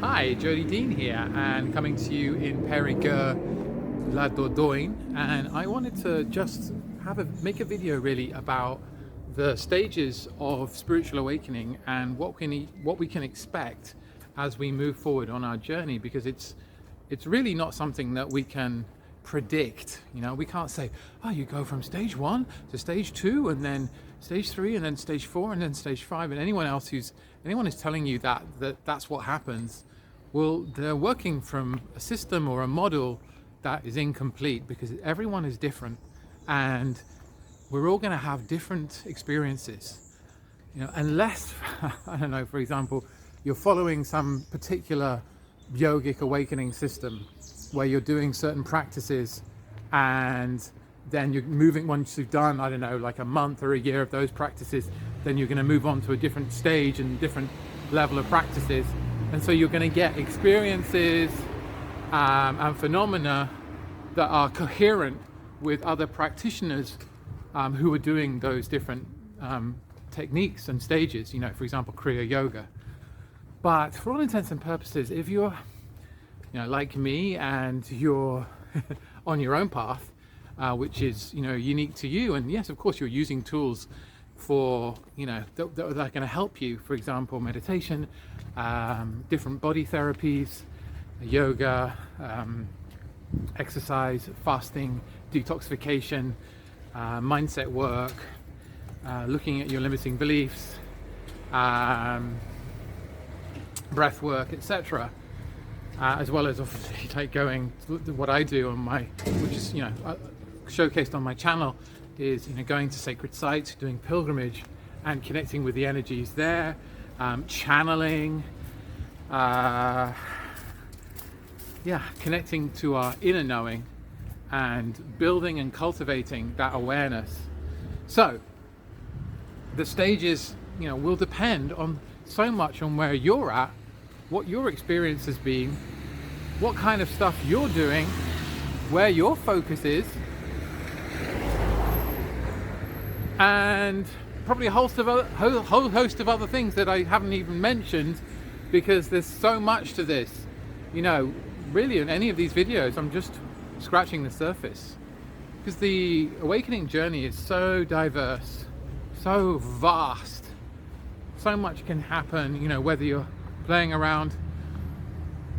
Hi, Jody Dean here, and coming to you in Périgueux, La Dordogne, and I wanted to just make a video really about the stages of spiritual awakening and what we can expect as we move forward on our journey, because it's really not something that we can predict. We can't say, oh, you go from stage 1 to stage 2 and then stage 3 and then stage 4 and then stage 5, and anyone is telling you that's what happens, well, they're working from a system or a model that is incomplete, because everyone is different and we're all going to have different experiences. Unless I don't know, for example, you're following some particular yogic awakening system where you're doing certain practices, and then you're moving, once you've done, I don't know, like a month or a year of those practices, then you're going to move on to a different stage and different level of practices. And so you're going to get experiences and phenomena that are coherent with other practitioners who are doing those different techniques and stages, for example, Kriya Yoga. But for all intents and purposes, if you're like me and you're on your own path, which is unique to you, and yes, of course, you're using tools for that are going to help you, for example, meditation, different body therapies, yoga, exercise, fasting, detoxification, mindset work, looking at your limiting beliefs, breath work, etc., as well as obviously like going what I do on my, which is showcased on my channel, is going to sacred sites, doing pilgrimage and connecting with the energies there, channeling, connecting to our inner knowing and building and cultivating that awareness. So the stages will depend on so much on where you're at, what your experience has been, what kind of stuff you're doing, where your focus is, and probably a whole host of other things that I haven't even mentioned, because there's so much to this. Really in any of these videos, I'm just scratching the surface, because the awakening journey is so diverse, so vast. So much can happen, whether you're playing around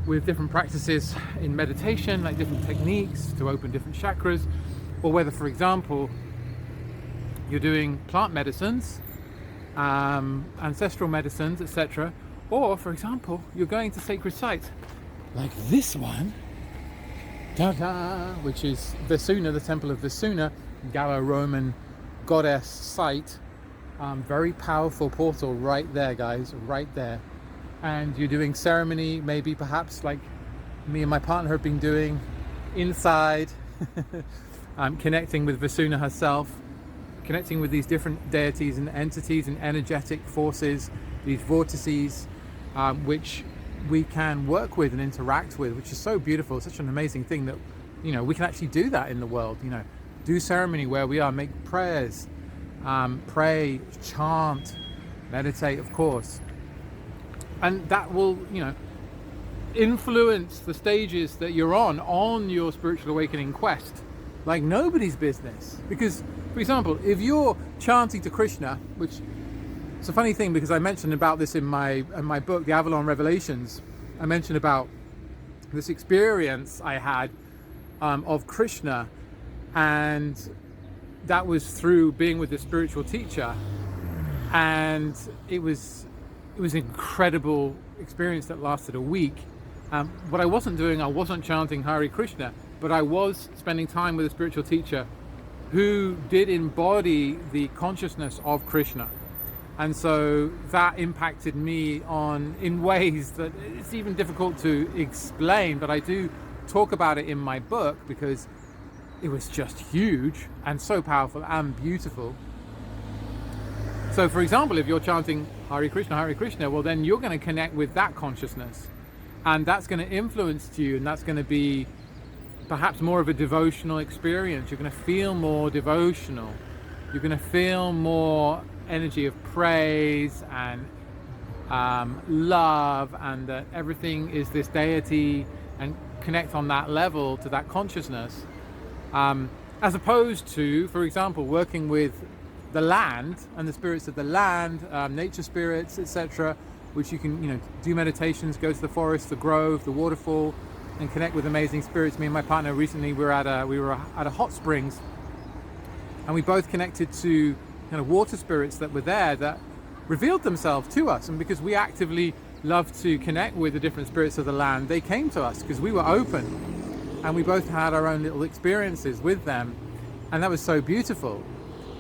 with different practices in meditation, like different techniques to open different chakras, or whether, for example, you're doing plant medicines, ancestral medicines, etc. Or, for example, you're going to sacred sites like this one, which is Vasuna, the Temple of Vasuna, Gallo-Roman goddess site. Very powerful portal right there, guys, right there. And you're doing ceremony, maybe perhaps like me and my partner have been doing inside, connecting with Vasuna herself, connecting with these different deities and entities and energetic forces, these vortices, which we can work with and interact with, which is so beautiful. Such an amazing thing that we can actually do that in the world. Do ceremony where we are, make prayers, pray, chant, meditate, of course, and that will influence the stages that you're on your spiritual awakening quest like nobody's business. Because, for example, if you're chanting to Krishna, which it's a funny thing, because I mentioned about this in my book, The Avalon Revelations. I mentioned about this experience I had of Krishna, and that was through being with the spiritual teacher, and it was an incredible experience that lasted a week. What I wasn't doing, I wasn't chanting Hare Krishna, but I was spending time with a spiritual teacher who did embody the consciousness of Krishna. And so that impacted me in ways that it's even difficult to explain, but I do talk about it in my book, because it was just huge and so powerful and beautiful. So, for example, if you're chanting Hare Krishna, well, then you're going to connect with that consciousness, and that's going to influence you, and that's going to be perhaps more of a devotional experience. You're going to feel more devotional. You're going to feel more energy of praise and love, and that everything is this deity, and connect on that level to that consciousness, as opposed to, for example, working with the land and the spirits of the land, nature spirits, etc., which you can, do meditations, go to the forest, the grove, the waterfall, and connect with amazing spirits. Me and my partner recently we were at a hot springs, and we both connected to kind of water spirits that were there that revealed themselves to us. And because we actively love to connect with the different spirits of the land, they came to us because we were open, and we both had our own little experiences with them, and that was so beautiful.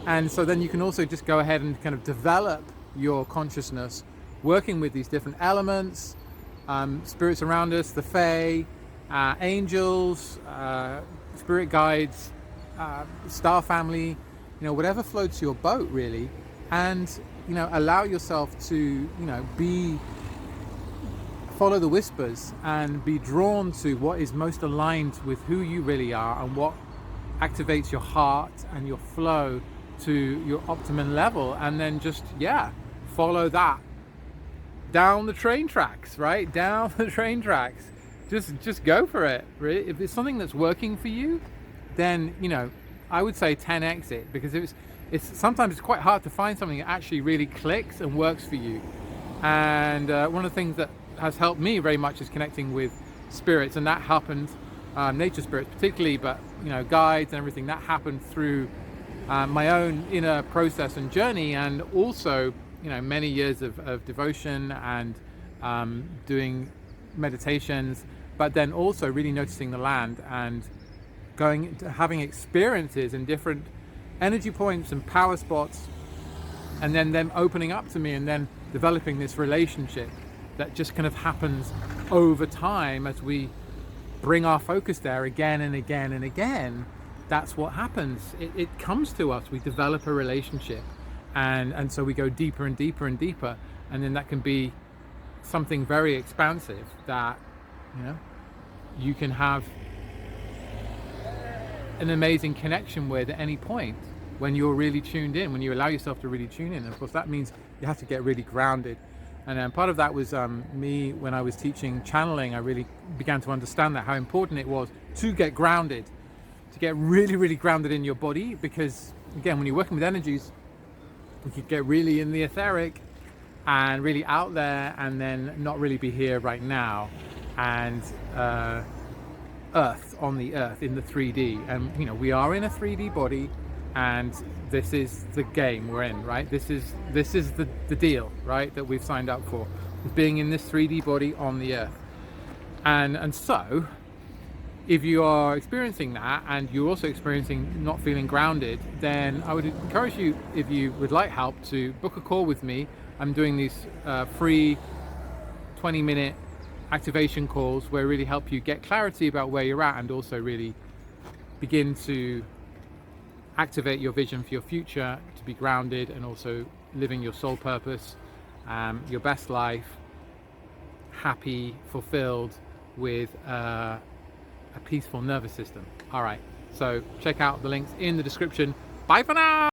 And so then you can also just go ahead and kind of develop your consciousness working with these different elements, spirits around us, the Fae, angels, spirit guides, star family, whatever floats your boat really, and allow yourself to follow the whispers and be drawn to what is most aligned with who you really are, and what activates your heart and your flow to your optimum level, and then just follow that down the train tracks, right? Down the train tracks. Just go for it, really. If it's something that's working for you, then I would say 10x it, because it's sometimes it's quite hard to find something that actually really clicks and works for you. And one of the things that has helped me very much is connecting with spirits, and that happened, nature spirits particularly, but guides and everything, that happened through my own inner process and journey, and also many years of devotion and doing meditations, but then also really noticing the land and going to having experiences in different energy points and power spots, and then them opening up to me, and then developing this relationship that just kind of happens over time as we bring our focus there again and again and again. That's what happens. It comes to us. We develop a relationship, and so we go deeper and deeper and deeper, and then that can be something very expansive that you can have an amazing connection with at any point when you're really tuned in, when you allow yourself to really tune in. And of course that means you have to get really grounded, and part of that was me when I was teaching channeling. I really began to understand that, how important it was to get grounded, to get really, really grounded in your body, because again, when you're working with energies, you could get really in the etheric and really out there, and then not really be here right now, and earth, on the earth, in the 3D. And we are in a 3D body, and this is the game we're in, right? This is the deal, right, that we've signed up for, being in this 3D body on the earth. And so if you are experiencing that, and you're also experiencing not feeling grounded, then I would encourage you, if you would like help, to book a call with me. I'm doing these free 20-minute activation calls where I really help you get clarity about where you're at, and also really begin to activate your vision for your future, to be grounded, and also living your soul purpose, your best life, happy, fulfilled, with a peaceful nervous system. All right, so check out the links in the description. Bye for now.